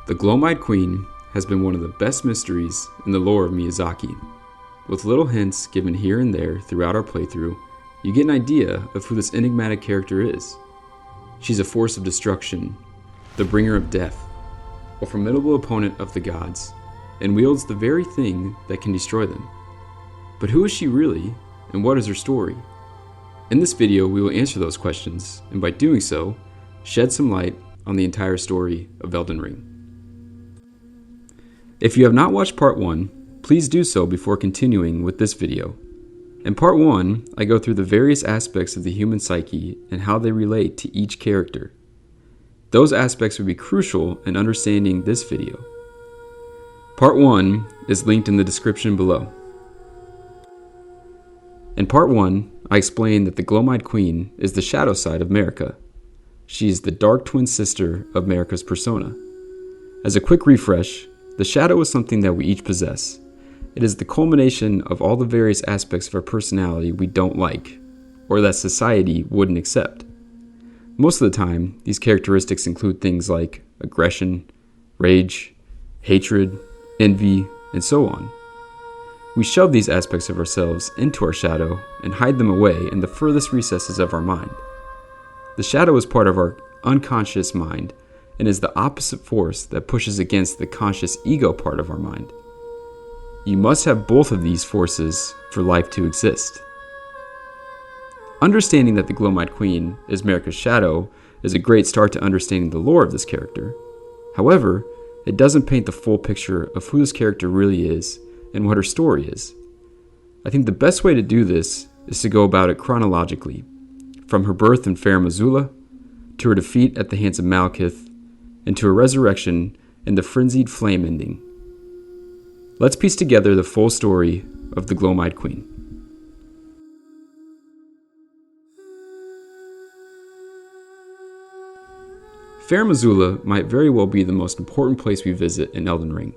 The Gloam-Eyed Queen has been one of the best mysteries in the lore of Miyazaki. With little hints given here and there throughout our playthrough, you get an idea of who this enigmatic character is. She's a force of destruction, the bringer of death, a formidable opponent of the gods, and wields the very thing that can destroy them. But who is she really, and what is her story? In this video, we will answer those questions, and by doing so, shed some light on the entire story of Elden Ring. If you have not watched part 1, please do so before continuing with this video. In part 1, I go through the various aspects of the human psyche and how they relate to each character. Those aspects will be crucial in understanding this video. Part 1 is linked in the description below. In part 1, I explain that the Gloam-Eyed Queen is the shadow side of Marika. She is the dark twin sister of Marika's persona. As a quick refresh, the shadow is something that we each possess. It is the culmination of all the various aspects of our personality we don't like, or that society wouldn't accept. Most of the time, these characteristics include things like aggression, rage, hatred, envy, and so on. We shove these aspects of ourselves into our shadow and hide them away in the furthest recesses of our mind. The shadow is part of our unconscious mind and is the opposite force that pushes against the conscious ego part of our mind. You must have both of these forces for life to exist. Understanding that the Gloam-Eyed Queen is Marika's shadow is a great start to understanding the lore of this character. However, it doesn't paint the full picture of who this character really is and what her story is. I think the best way to do this is to go about it chronologically, from her birth in Fair Missoula, to her defeat at the hands of Malekith, and to her resurrection and the frenzied flame ending. Let's piece together the full story of the Gloam-Eyed Queen. Fair Missoula might very well be the most important place we visit in Elden Ring.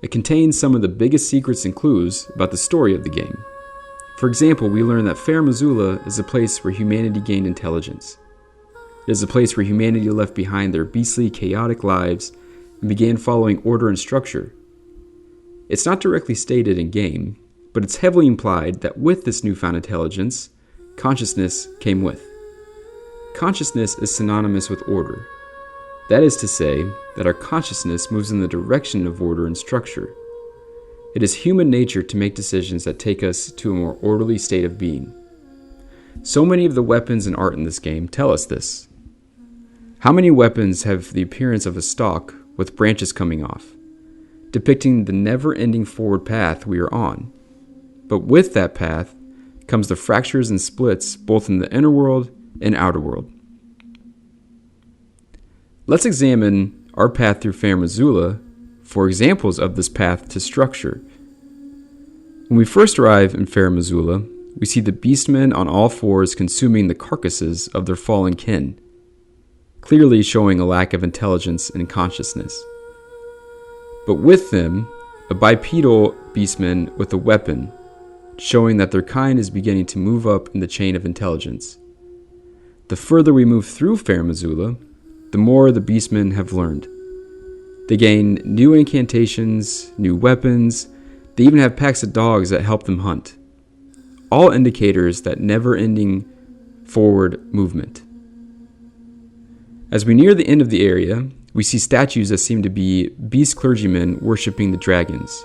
It contains some of the biggest secrets and clues about the story of the game. For example, we learn that Fair Missoula is a place where humanity gained intelligence. It is a place where humanity left behind their beastly, chaotic lives and began following order and structure. It's not directly stated in-game, but it's heavily implied that with this newfound intelligence, consciousness came with. Consciousness is synonymous with order. That is to say, that our consciousness moves in the direction of order and structure. It is human nature to make decisions that take us to a more orderly state of being. So many of the weapons and art in this game tell us this. How many weapons have the appearance of a stalk with branches coming off, depicting the never-ending forward path we are on? But with that path comes the fractures and splits both in the inner world and outer world. Let's examine our path through Fair Missoula for examples of this path to structure. When we first arrive in Fair Missoula, we see the beastmen on all fours consuming the carcasses of their fallen kin, clearly showing a lack of intelligence and consciousness. But with them, a bipedal beastman with a weapon, showing that their kind is beginning to move up in the chain of intelligence. The further we move through Fair Missoula, the more the beastmen have learned. They gain new incantations, new weapons. They even have packs of dogs that help them hunt. All indicators that never-ending forward movement. As we near the end of the area, we see statues that seem to be beast clergymen worshipping the dragons,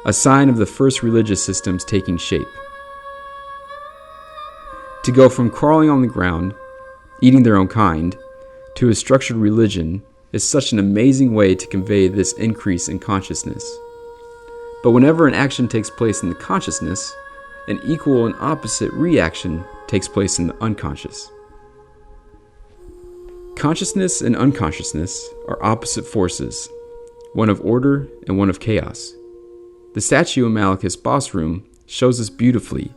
a sign of the first religious systems taking shape. To go from crawling on the ground, eating their own kind, to a structured religion is such an amazing way to convey this increase in consciousness. But whenever an action takes place in the consciousness, an equal and opposite reaction takes place in the unconscious. Consciousness and unconsciousness are opposite forces, one of order and one of chaos. The statue in Malekith's boss room shows us beautifully,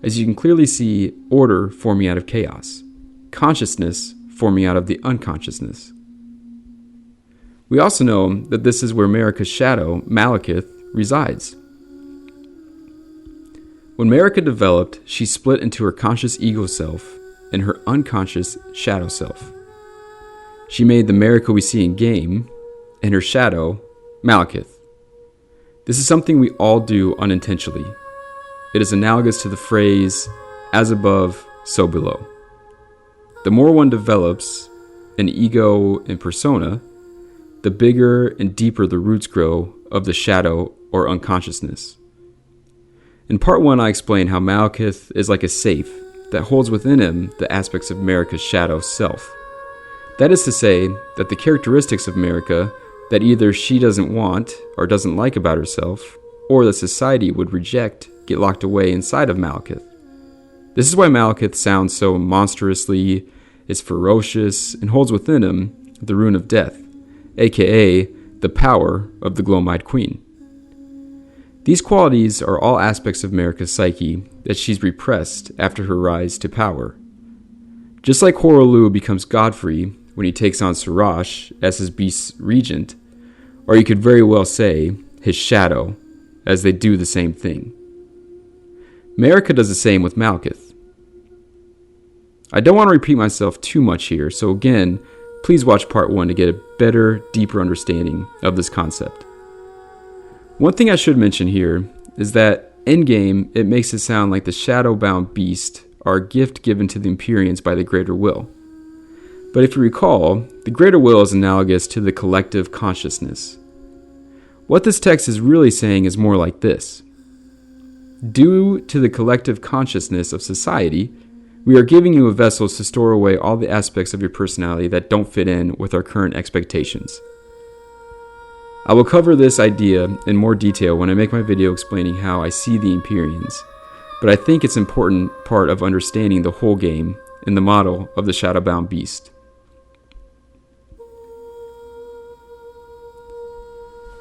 as you can clearly see order forming out of chaos, consciousness forming out of the unconsciousness. We also know that this is where Marika's shadow, Malekith, resides. When Marika developed, she split into her conscious ego self and her unconscious shadow self. She made the Marika we see in game, and her shadow, Malekith. This is something we all do unintentionally. It is analogous to the phrase, as above, so below. The more one develops an ego and persona, the bigger and deeper the roots grow of the shadow or unconsciousness. In part 1, I explain how Malekith is like a safe that holds within him the aspects of Marika's shadow self. That is to say, that the characteristics of Marika that either she doesn't want or doesn't like about herself, or that society would reject, get locked away inside of Malekith. This is why Malekith sounds so monstrously, is ferocious, and holds within him the rune of death, aka the power of the Gloam-Eyed Queen. These qualities are all aspects of Marika's psyche that she's repressed after her rise to power. Just like Horolu becomes Godfrey when he takes on Serosh as his beast's regent, or you could very well say his shadow, as they do the same thing. Marika does the same with Malekith. I don't want to repeat myself too much here, so again, please watch part 1 to get a better, deeper understanding of this concept. One thing I should mention here is that in-game, it makes it sound like the shadow-bound beast are a gift given to the Empyreans by the Greater Will. But if you recall, the Greater Will is analogous to the collective consciousness. What this text is really saying is more like this. Due to the collective consciousness of society, we are giving you a vessel to store away all the aspects of your personality that don't fit in with our current expectations. I will cover this idea in more detail when I make my video explaining how I see the Empyreans, but I think it's an important part of understanding the whole game in the model of the Shadowbound Beast.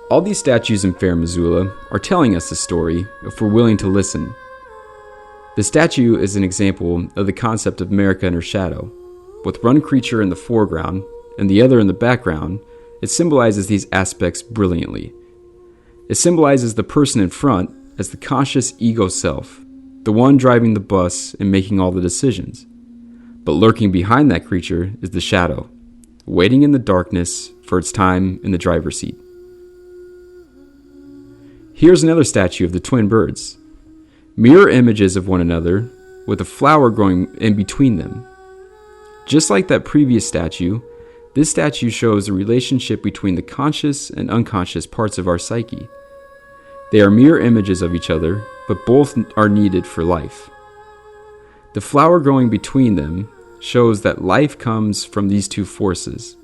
All these statues in Fair Missoula are telling us the story if we're willing to listen. The statue is an example of the concept of Marika and her shadow. With one creature in the foreground and the other in the background, it symbolizes these aspects brilliantly. It symbolizes the person in front as the conscious ego self, the one driving the bus and making all the decisions. But lurking behind that creature is the shadow, waiting in the darkness for its time in the driver's seat. Here's another statue of the twin birds, mirror images of one another with a flower growing in between them. Just like that previous statue, this statue shows the relationship between the conscious and unconscious parts of our psyche. They are mirror images of each other, but both are needed for life. The flower growing between them shows that life comes from these two forces.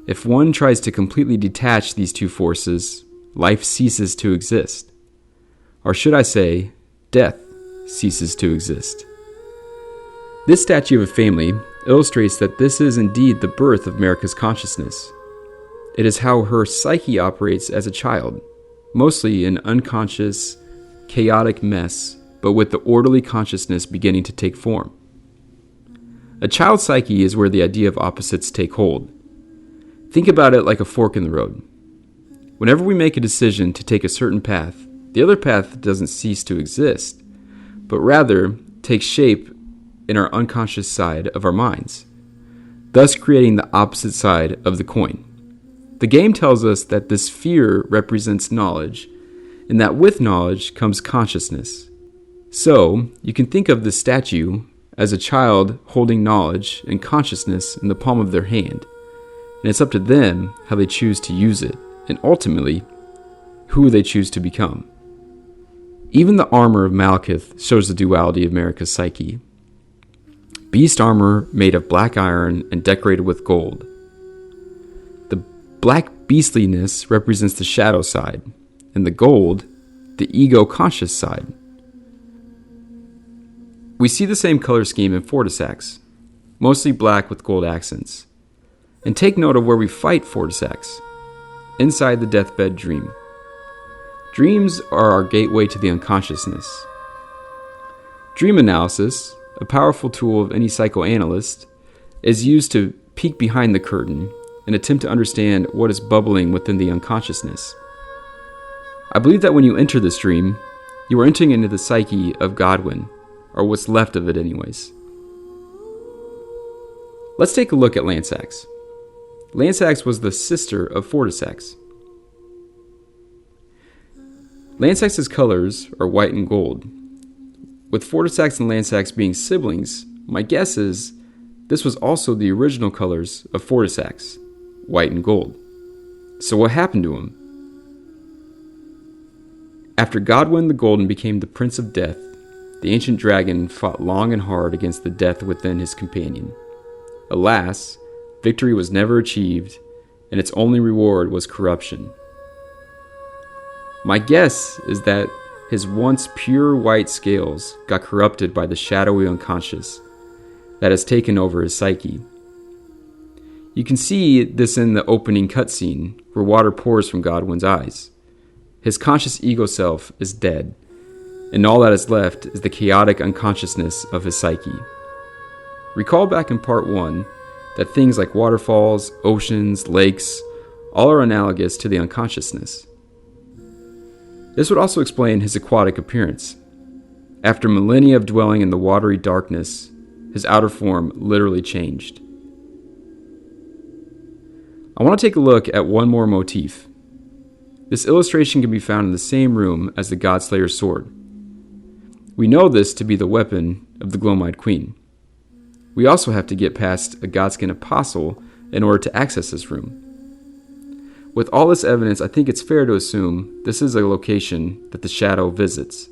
If one tries to completely detach these two forces, life ceases to exist. Or should I say, death ceases to exist. This statue of a family illustrates that this is indeed the birth of Marika's consciousness. It is how her psyche operates as a child, mostly an unconscious, chaotic mess, but with the orderly consciousness beginning to take form. A child's psyche is where the idea of opposites take hold. Think about it like a fork in the road. Whenever we make a decision to take a certain path, the other path doesn't cease to exist, but rather takes shape in our unconscious side of our minds, thus creating the opposite side of the coin. The game tells us that this fear represents knowledge, and that with knowledge comes consciousness. So, you can think of the statue as a child holding knowledge and consciousness in the palm of their hand, and it's up to them how they choose to use it, and ultimately, who they choose to become. Even the armor of Malekith shows the duality of Marika's psyche. Beast armor made of black iron and decorated with gold. The black beastliness represents the shadow side, and the gold, the ego-conscious side. We see the same color scheme in Fortisax, mostly black with gold accents. And take note of where we fight Fortisax, inside the deathbed dream. Dreams are our gateway to the unconsciousness. Dream analysis, a powerful tool of any psychoanalyst, is used to peek behind the curtain and attempt to understand what is bubbling within the unconsciousness. I believe that when you enter this dream, you are entering into the psyche of Godwyn, or what's left of it anyways. Let's take a look at Lansax. Lansax was the sister of Fortisax. Lansax's colors are white and gold. With Fortisax and Lansax being siblings, my guess is this was also the original colors of Fortisax, white and gold. So what happened to him? After Godwyn the Golden became the Prince of Death, the ancient dragon fought long and hard against the death within his companion. Alas, victory was never achieved, and its only reward was corruption. My guess is that his once pure white scales got corrupted by the shadowy unconscious that has taken over his psyche. You can see this in the opening cutscene, where water pours from Godwyn's eyes. His conscious ego self is dead, and all that is left is the chaotic unconsciousness of his psyche. Recall back in part 1 that things like waterfalls, oceans, lakes, all are analogous to the unconsciousness. This would also explain his aquatic appearance. After millennia of dwelling in the watery darkness, his outer form literally changed. I want to take a look at one more motif. This illustration can be found in the same room as the Godslayer Sword. We know this to be the weapon of the Gloam-Eyed Queen. We also have to get past a Godskin Apostle in order to access this room. With all this evidence, I think it's fair to assume this is a location that the Shadow visits.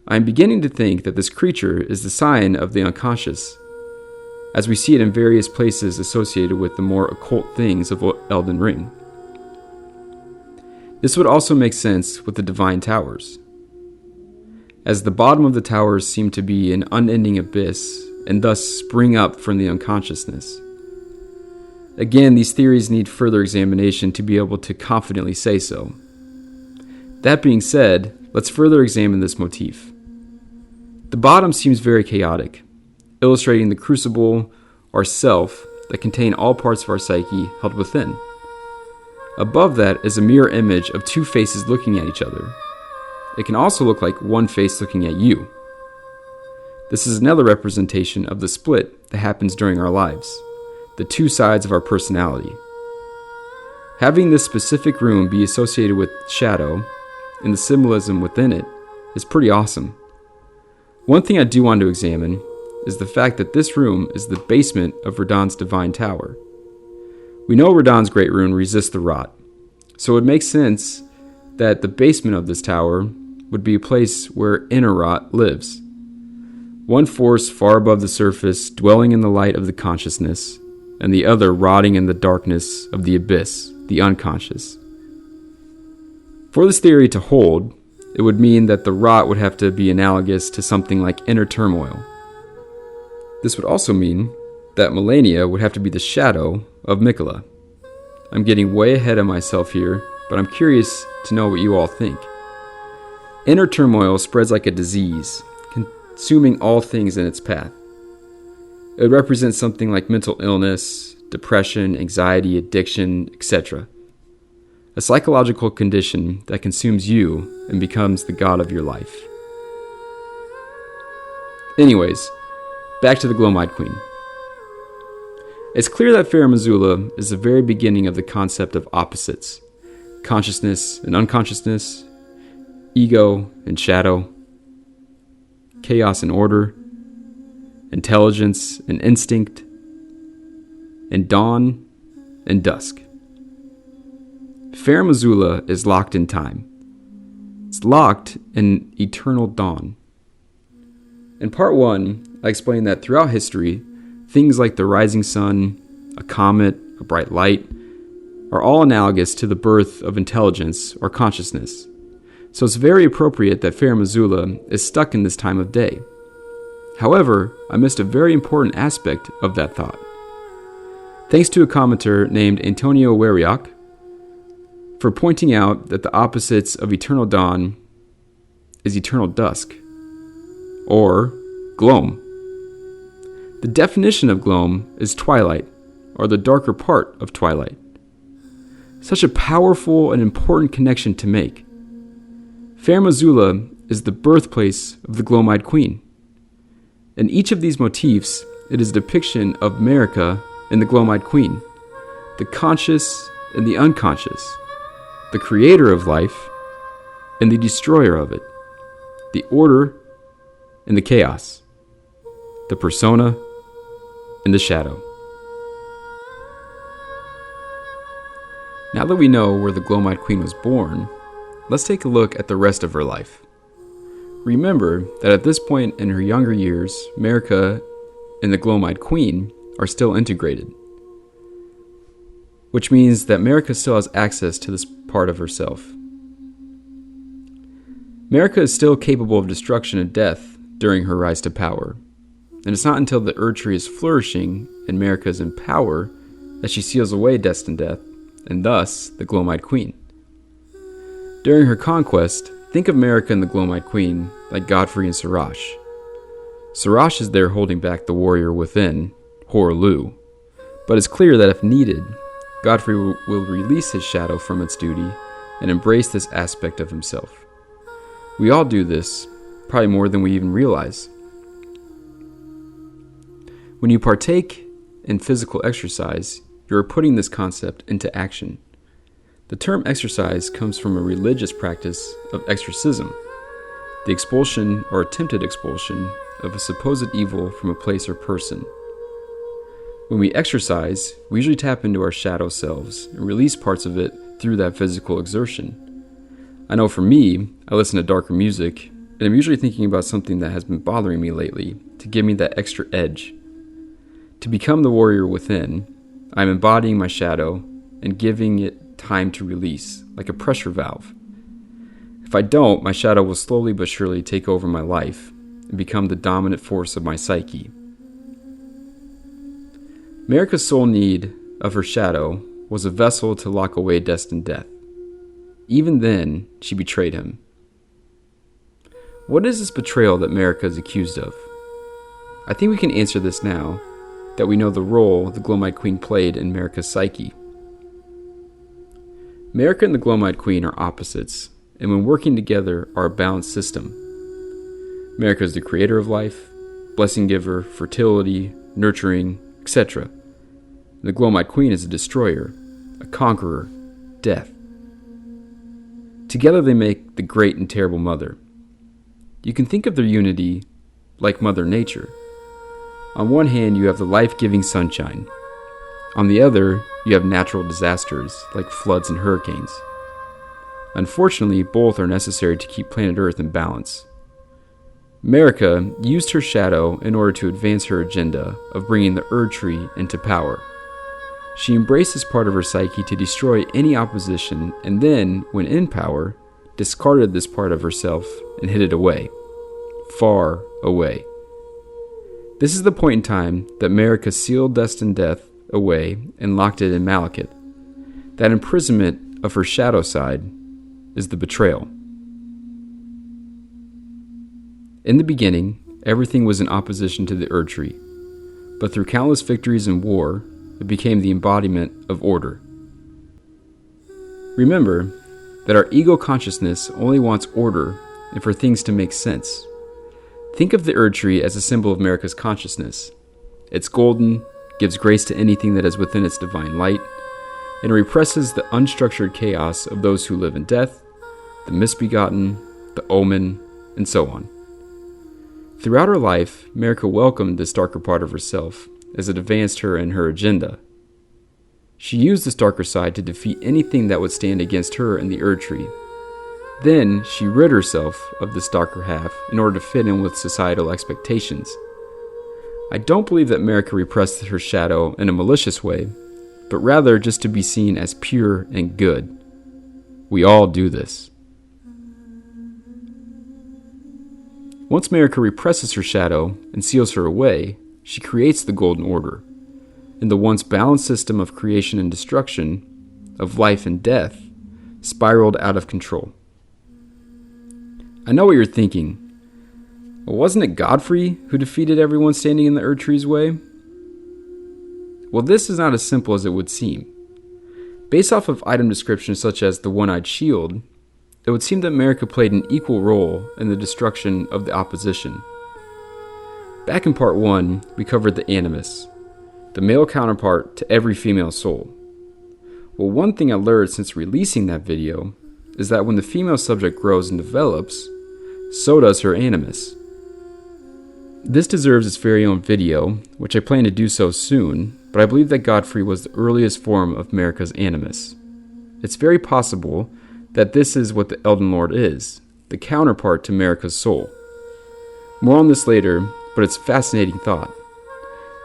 I am beginning to think that this creature is the sign of the unconscious, as we see it in various places associated with the more occult things of Elden Ring. This would also make sense with the Divine Towers, as the bottom of the towers seem to be an unending abyss and thus spring up from the unconsciousness. Again, these theories need further examination to be able to confidently say so. That being said, let's further examine this motif. The bottom seems very chaotic, illustrating the crucible, or self, that contain all parts of our psyche held within. Above that is a mirror image of two faces looking at each other. It can also look like one face looking at you. This is another representation of the split that happens during our lives, the two sides of our personality. Having this specific room be associated with shadow and the symbolism within it is pretty awesome. One thing I do want to examine is the fact that this room is the basement of Radahn's Divine Tower. We know Radahn's Great Rune resists the rot, so it makes sense that the basement of this tower would be a place where inner rot lives. One force far above the surface, dwelling in the light of the consciousness, and the other rotting in the darkness of the abyss, the unconscious. For this theory to hold, it would mean that the rot would have to be analogous to something like inner turmoil. This would also mean that Melina would have to be the shadow of Miquella. I'm getting way ahead of myself here, but I'm curious to know what you all think. Inner turmoil spreads like a disease, consuming all things in its path. It would represent something like mental illness, depression, anxiety, addiction, etc. A psychological condition that consumes you and becomes the god of your life. Anyways, back to the Gloam-Eyed Queen. It's clear that Farum Azula is the very beginning of the concept of opposites, consciousness and unconsciousness, ego and shadow, chaos and order, intelligence and instinct, and dawn and dusk. Farum Azula is locked in time. It's locked in eternal dawn. In part 1, I explained that throughout history, things like the rising sun, a comet, a bright light, are all analogous to the birth of intelligence or consciousness. So it's very appropriate that Farum Azula is stuck in this time of day. However, I missed a very important aspect of that thought. Thanks to a commenter named Antonio Wariak for pointing out that the opposites of eternal dawn is eternal dusk, or gloam. The definition of gloam is twilight, or the darker part of twilight. Such a powerful and important connection to make. Farum Azula is the birthplace of the Gloam-Eyed Queen. In each of these motifs, it is a depiction of Marika and the Gloam-Eyed Queen, the conscious and the unconscious, the creator of life and the destroyer of it, the order and the chaos, the persona and the shadow. Now that we know where the Gloam-Eyed Queen was born, let's take a look at the rest of her life. Remember that at this point in her younger years, Marika and the Gloam-Eyed Queen are still integrated, which means that Marika still has access to this part of herself. Marika is still capable of destruction and death during her rise to power, and it's not until the Erdtree is flourishing and Marika is in power that she seals away destined death, and thus the Gloam-Eyed Queen. During her conquest, think of Marika and the Gloam-Eyed Queen like Godfrey and Serosh. Serosh is there holding back the warrior within, Horlu, but it's clear that if needed, Godfrey will release his shadow from its duty and embrace this aspect of himself. We all do this, probably more than we even realize. When you partake in physical exercise, you are putting this concept into action. The term exorcise comes from a religious practice of exorcism, the expulsion or attempted expulsion of a supposed evil from a place or person. When we exercise, we usually tap into our shadow selves and release parts of it through that physical exertion. I know for me, I listen to darker music, and I'm usually thinking about something that has been bothering me lately to give me that extra edge. To become the warrior within, I'm embodying my shadow and giving it time to release, like a pressure valve. If I don't, my shadow will slowly but surely take over my life and become the dominant force of my psyche. Marika's sole need of her shadow was a vessel to lock away destined death. Even then, she betrayed him. What is this betrayal that Marika is accused of? I think we can answer this now that we know the role the Gloam-Eyed Queen played in Marika's psyche. Marika and the Gloam-Eyed Queen are opposites, and when working together are a balanced system. Marika is the creator of life, blessing giver, fertility, nurturing, etc. The Gloam-Eyed Queen is a destroyer, a conqueror, death. Together they make the great and terrible mother. You can think of their unity like Mother Nature. On one hand, you have the life-giving sunshine. On the other, you have natural disasters like floods and hurricanes. Unfortunately, both are necessary to keep planet Earth in balance. Marika used her shadow in order to advance her agenda of bringing the Erdtree into power. She embraced this part of her psyche to destroy any opposition, and then, when in power, discarded this part of herself and hid it away. Far away. This is the point in time that Marika sealed destined death away and locked it in Malekith. That imprisonment of her shadow side is the betrayal. In the beginning, everything was in opposition to the Erdtree, but through countless victories in war, it became the embodiment of order. Remember that our ego consciousness only wants order and for things to make sense. Think of the Erdtree as a symbol of Marika's consciousness. It's golden, gives grace to anything that is within its divine light, and represses the unstructured chaos of those who live in death, the misbegotten, the omen, and so on. Throughout her life, Marika welcomed this darker part of herself as it advanced her in her agenda. She used this darker side to defeat anything that would stand against her in the Erdtree. Then she rid herself of this darker half in order to fit in with societal expectations. I don't believe that Marika repressed her shadow in a malicious way, but rather just to be seen as pure and good. We all do this. Once Marika represses her shadow and seals her away, she creates the Golden Order, and the once balanced system of creation and destruction, of life and death, spiraled out of control. I know what you're thinking. Well, wasn't it Godfrey who defeated everyone standing in the Erdtree's way? Well, this is not as simple as it would seem. Based off of item descriptions such as the One-Eyed Shield, it would seem that Marika played an equal role in the destruction of the opposition. Back in part 1, we covered the Animus, the male counterpart to every female soul. Well, one thing I learned since releasing that video is that when the female subject grows and develops, so does her animus. This deserves its very own video, which I plan to do so soon, but I believe that Godfrey was the earliest form of Marika's animus. It's very possible that this is what the Elden Lord is, the counterpart to Marika's soul. More on this later, but it's a fascinating thought.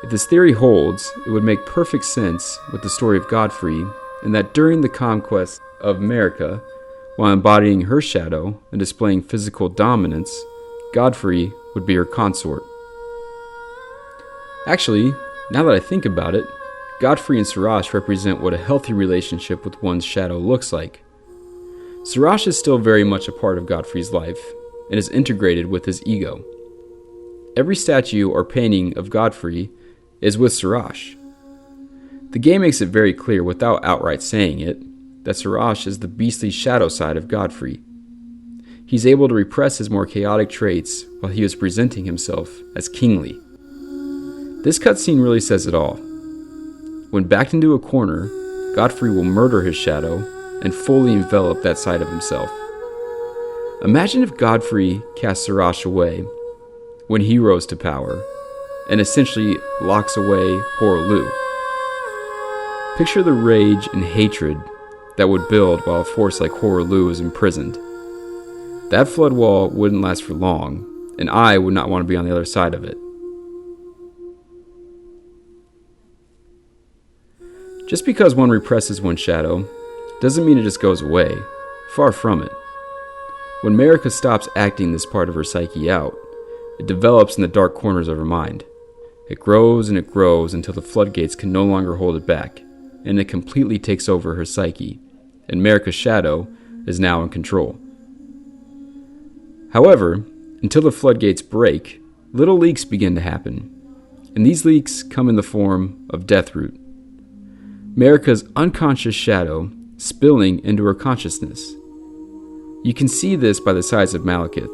If this theory holds, it would make perfect sense with the story of Godfrey, in that during the conquest of Marika, while embodying her shadow and displaying physical dominance, Godfrey would be her consort. Actually, now that I think about it, Godfrey and Serosh represent what a healthy relationship with one's shadow looks like. Serosh is still very much a part of Godfrey's life, and is integrated with his ego. Every statue or painting of Godfrey is with Serosh. The game makes it very clear, without outright saying it, that Serosh is the beastly shadow side of Godfrey. He's able to repress his more chaotic traits while he is presenting himself as kingly. This cutscene really says it all. When backed into a corner, Godfrey will murder his shadow and fully envelop that side of himself. Imagine if Godfrey cast Serosh away when he rose to power and essentially locks away Hoarah. Picture the rage and hatred that would build while a force like Hoarah is imprisoned. That flood wall wouldn't last for long, and I would not want to be on the other side of it. Just because one represses one's shadow doesn't mean it just goes away. Far from it. When Marika stops acting this part of her psyche out, it develops in the dark corners of her mind. It grows and it grows until the floodgates can no longer hold it back, and it completely takes over her psyche, and Marika's shadow is now in control. However, until the floodgates break, little leaks begin to happen, and these leaks come in the form of Deathroot, Marika's unconscious shadow spilling into her consciousness. You can see this by the size of Malekith,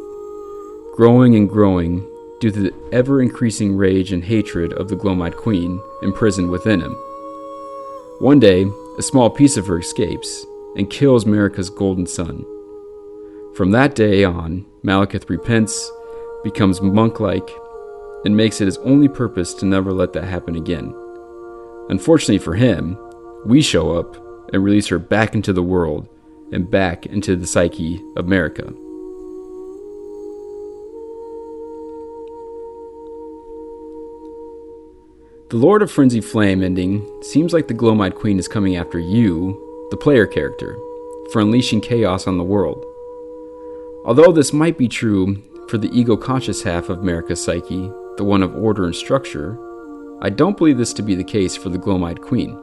growing and growing due to the ever-increasing rage and hatred of the Gloam-Eyed Queen imprisoned within him. One day, a small piece of her escapes and kills Marika's golden son. From that day on, Malekith repents, becomes monk-like, and makes it his only purpose to never let that happen again. Unfortunately for him, we show up and release her back into the world and back into the psyche of Marika. The Lord of Frenzy Flame ending seems like the Gloam-Eyed Queen is coming after you, the player character, for unleashing chaos on the world. Although this might be true for the ego-conscious half of Marika's psyche, the one of order and structure, I don't believe this to be the case for the Gloam-Eyed Queen.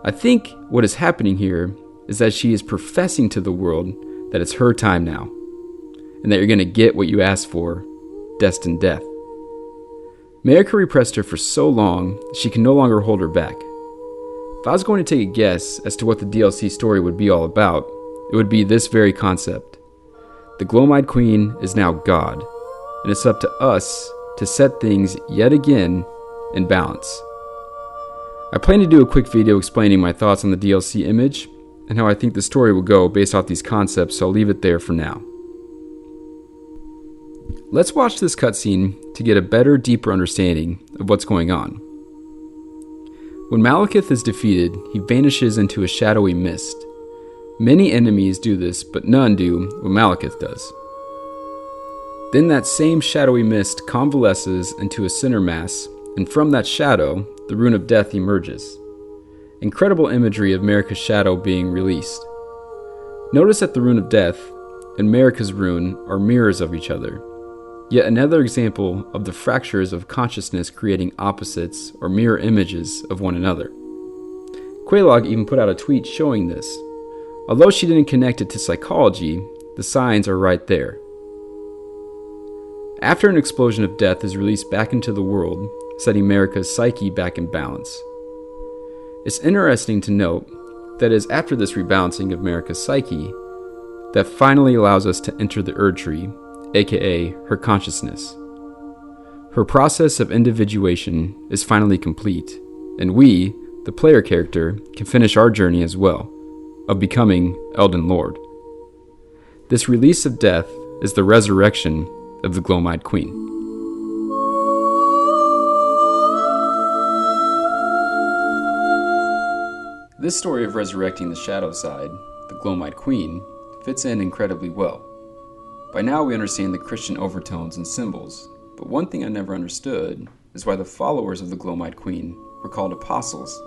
I think what is happening here is that she is professing to the world that it's her time now, and that you're going to get what you asked for, destined death. Marika repressed her for so long that she can no longer hold her back. If I was going to take a guess as to what the DLC story would be all about, it would be this very concept. The Gloam-Eyed Queen is now God, and it's up to us to set things yet again in balance. I plan to do a quick video explaining my thoughts on the DLC image and how I think the story will go based off these concepts, so I'll leave it there for now. Let's watch this cutscene to get a better, deeper understanding of what's going on. When Malekith is defeated, he vanishes into a shadowy mist. Many enemies do this, but none do what Malekith does. Then that same shadowy mist convalesces into a center mass, and from that shadow, the Rune of Death emerges. Incredible imagery of Marika's shadow being released. Notice that the Rune of Death and Marika's rune are mirrors of each other. Yet another example of the fractures of consciousness creating opposites or mirror images of one another. Quelaag even put out a tweet showing this. Although she didn't connect it to psychology, the signs are right there. After an explosion of death is released back into the world, setting Marika's psyche back in balance. It's interesting to note that it is after this rebalancing of Marika's psyche that finally allows us to enter the Erd Tree, aka her consciousness. Her process of individuation is finally complete, and we, the player character, can finish our journey as well, of becoming Elden Lord. This release of death is the resurrection of the Gloam-Eyed Queen. This story of resurrecting the shadow side, the Gloam-Eyed Queen, fits in incredibly well. By now we understand the Christian overtones and symbols, but one thing I never understood is why the followers of the Gloam-Eyed Queen were called apostles.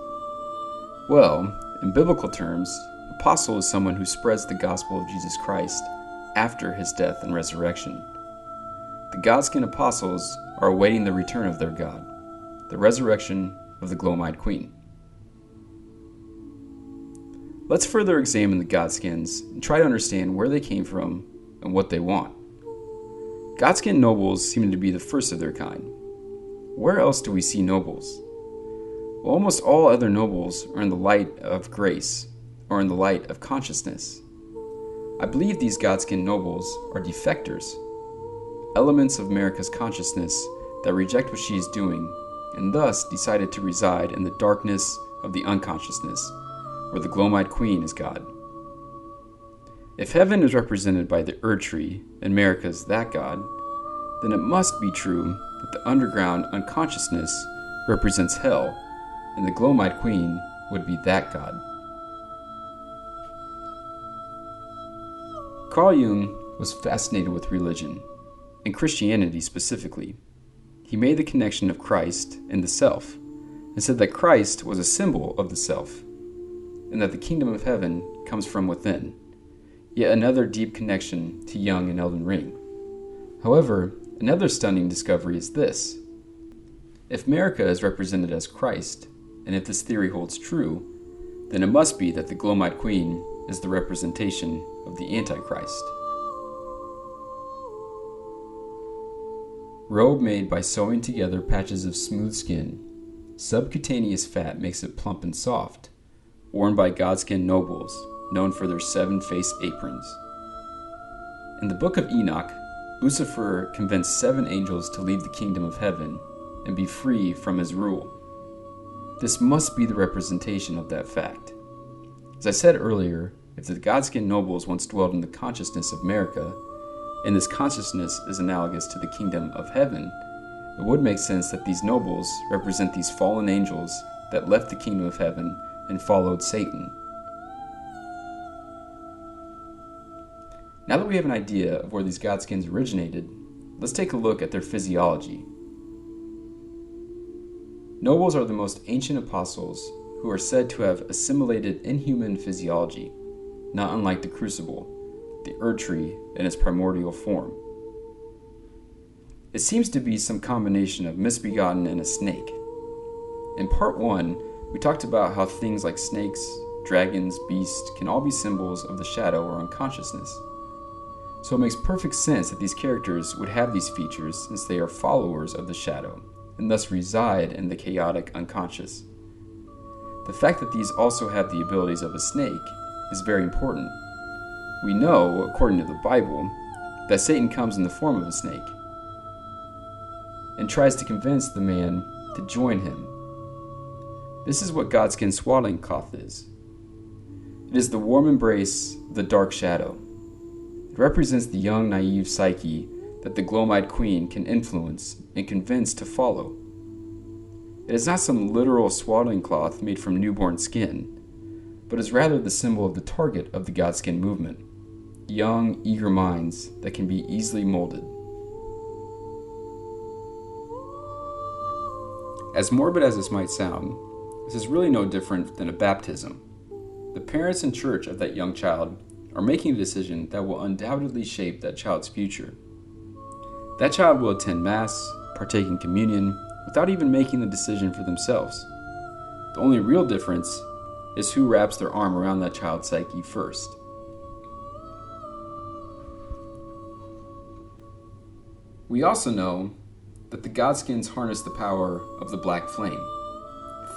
Well, in biblical terms, apostle is someone who spreads the gospel of Jesus Christ after his death and resurrection. The Godskin apostles are awaiting the return of their God, the resurrection of the Gloam-Eyed Queen. Let's further examine the Godskins and try to understand where they came from and what they want. Godskin nobles seem to be the first of their kind. Where else do we see nobles? Well, almost all other nobles are in the light of grace, or in the light of consciousness. I believe these Godskin nobles are defectors, elements of America's consciousness that reject what she is doing, and thus decided to reside in the darkness of the unconsciousness, where the Gloam-Eyed Queen is God. If heaven is represented by the Erd Tree and America's that God, then it must be true that the underground unconsciousness represents hell, and the Gloam-Eyed Queen would be that God. Carl Jung was fascinated with religion, and Christianity specifically. He made the connection of Christ and the self, and said that Christ was a symbol of the self, and that the kingdom of heaven comes from within. Yet another deep connection to Jung and Elden Ring. However, another stunning discovery is this. If America is represented as Christ, and if this theory holds true, then it must be that the Gloam-Eyed Queen is the representation of the Antichrist. Robe made by sewing together patches of smooth skin. Subcutaneous fat makes it plump and soft. Worn by Godskin nobles, known for their 7-faced aprons. In the Book of Enoch, Lucifer convinced 7 angels to leave the kingdom of heaven and be free from his rule. This must be the representation of that fact. As I said earlier, if the Godskin nobles once dwelled in the consciousness of America, and this consciousness is analogous to the kingdom of heaven, it would make sense that these nobles represent these fallen angels that left the kingdom of heaven and followed Satan. Now that we have an idea of where these Godskins originated, let's take a look at their physiology. Nobles are the most ancient apostles who are said to have assimilated inhuman physiology, not unlike the Crucible, the Erd Tree in its primordial form. It seems to be some combination of misbegotten and a snake. In part 1, we talked about how things like snakes, dragons, beasts can all be symbols of the shadow or unconsciousness. So it makes perfect sense that these characters would have these features since they are followers of the shadow, and thus reside in the chaotic unconscious. The fact that these also have the abilities of a snake is very important. We know, according to the Bible, that Satan comes in the form of a snake and tries to convince the man to join him. This is what Godskin swaddling cloth is. It is the warm embrace of the dark shadow. It represents the young, naive psyche that the Gloam-Eyed Queen can influence and convince to follow. It is not some literal swaddling cloth made from newborn skin, but is rather the symbol of the target of the Godskin movement, young, eager minds that can be easily molded. As morbid as this might sound, this is really no different than a baptism. The parents and church of that young child are making a decision that will undoubtedly shape that child's future. That child will attend Mass, partake in communion, without even making the decision for themselves. The only real difference is who wraps their arm around that child's psyche first. We also know that the Godskins harness the power of the Black Flame,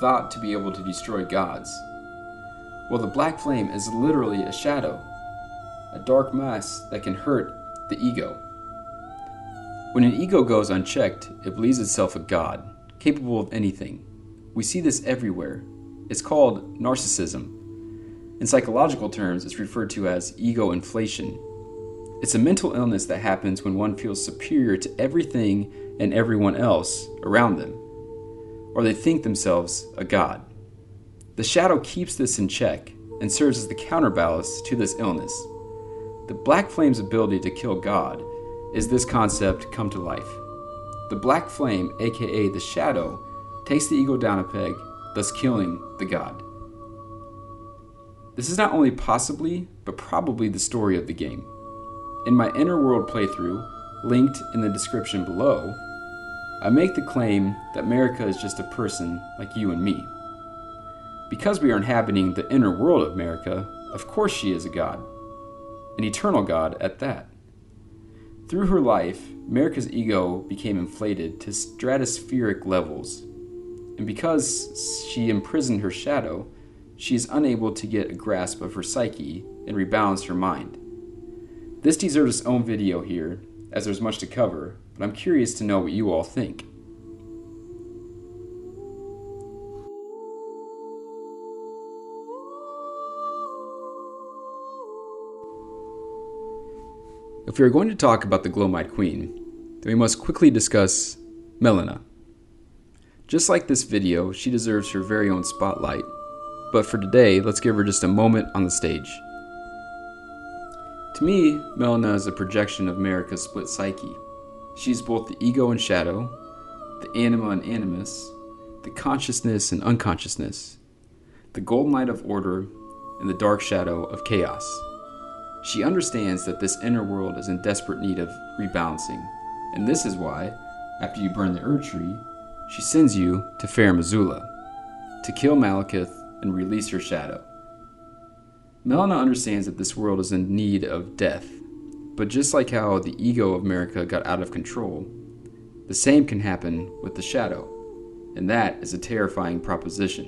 thought to be able to destroy gods. Well, the Black Flame is literally a shadow, a dark mass that can hurt the ego. When an ego goes unchecked, it believes itself a god, capable of anything. We see this everywhere. It's called narcissism. In psychological terms, it's referred to as ego inflation. It's a mental illness that happens when one feels superior to everything and everyone else around them, or they think themselves a god. The shadow keeps this in check and serves as the counterbalance to this illness. The Black Flame's ability to kill God is this concept come to life. The Black Flame, aka the shadow, takes the ego down a peg, thus killing the god. This is not only possibly, but probably the story of the game. In my Inner World playthrough, linked in the description below, I make the claim that Marika is just a person like you and me. Because we are inhabiting the inner world of Marika, of course she is a god. An eternal god at that. Through her life, Marika's ego became inflated to stratospheric levels. And because she imprisoned her shadow, she is unable to get a grasp of her psyche and rebalance her mind. This deserves its own video here, as there's much to cover, but I'm curious to know what you all think. If we are going to talk about the Gloam-Eyed Queen, then we must quickly discuss Melina. Just like this video, she deserves her very own spotlight, but for today, let's give her just a moment on the stage. To me, Melina is a projection of Marika's split psyche. She's both the ego and shadow, the anima and animus, the consciousness and unconsciousness, the golden light of order, and the dark shadow of chaos. She understands that this inner world is in desperate need of rebalancing, and this is why, after you burn the Erd Tree, she sends you to Fair Missoula to kill Malekith and release her shadow. Melina understands that this world is in need of death, but just like how the ego of Marika got out of control, the same can happen with the shadow, and that is a terrifying proposition.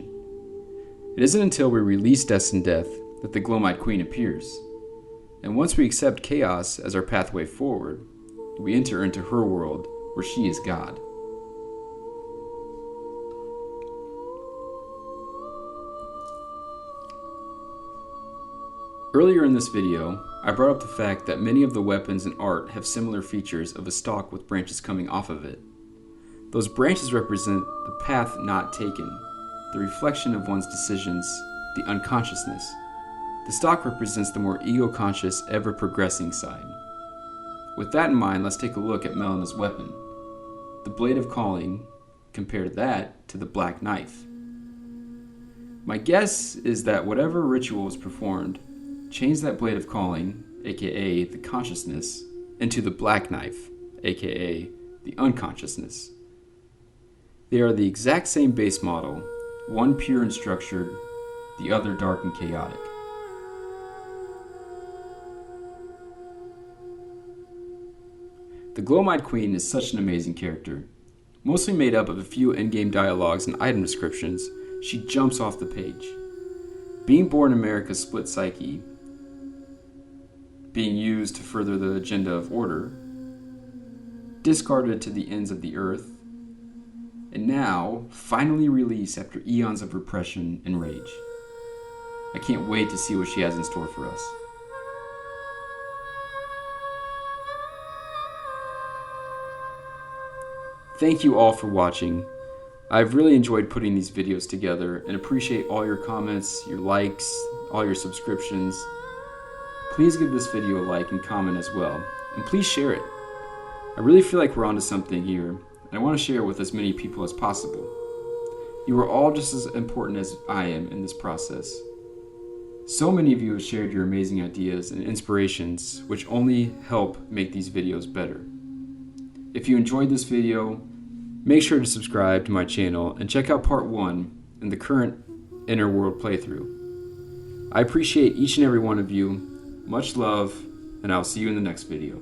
It isn't until we release destined death that the Gloam-Eyed Queen appears. And once we accept chaos as our pathway forward, we enter into her world where she is God. Earlier in this video, I brought up the fact that many of the weapons and art have similar features of a stalk with branches coming off of it. Those branches represent the path not taken, the reflection of one's decisions, the unconsciousness. The stalk represents the more ego-conscious, ever-progressing side. With that in mind, let's take a look at Melina's weapon. The Blade of Calling, compare that to the Black Knife. My guess is that whatever ritual was performed changed that Blade of Calling, aka the consciousness, into the Black Knife, aka the unconsciousness. They are the exact same base model, one pure and structured, the other dark and chaotic. The Gloam-Eyed Queen is such an amazing character. Mostly made up of a few in-game dialogues and item descriptions, she jumps off the page. Being born in Marika's split psyche, being used to further the agenda of order, discarded to the ends of the earth, and now finally released after eons of repression and rage. I can't wait to see what she has in store for us. Thank you all for watching. I've really enjoyed putting these videos together and appreciate all your comments, your likes, all your subscriptions. Please give this video a like and comment as well, and please share it. I really feel like we're onto something here, and I want to share it with as many people as possible. You are all just as important as I am in this process. So many of you have shared your amazing ideas and inspirations, which only help make these videos better. If you enjoyed this video, make sure to subscribe to my channel and check out part 1 in the current Inner World playthrough. I appreciate each and every one of you. Much love, and I'll see you in the next video.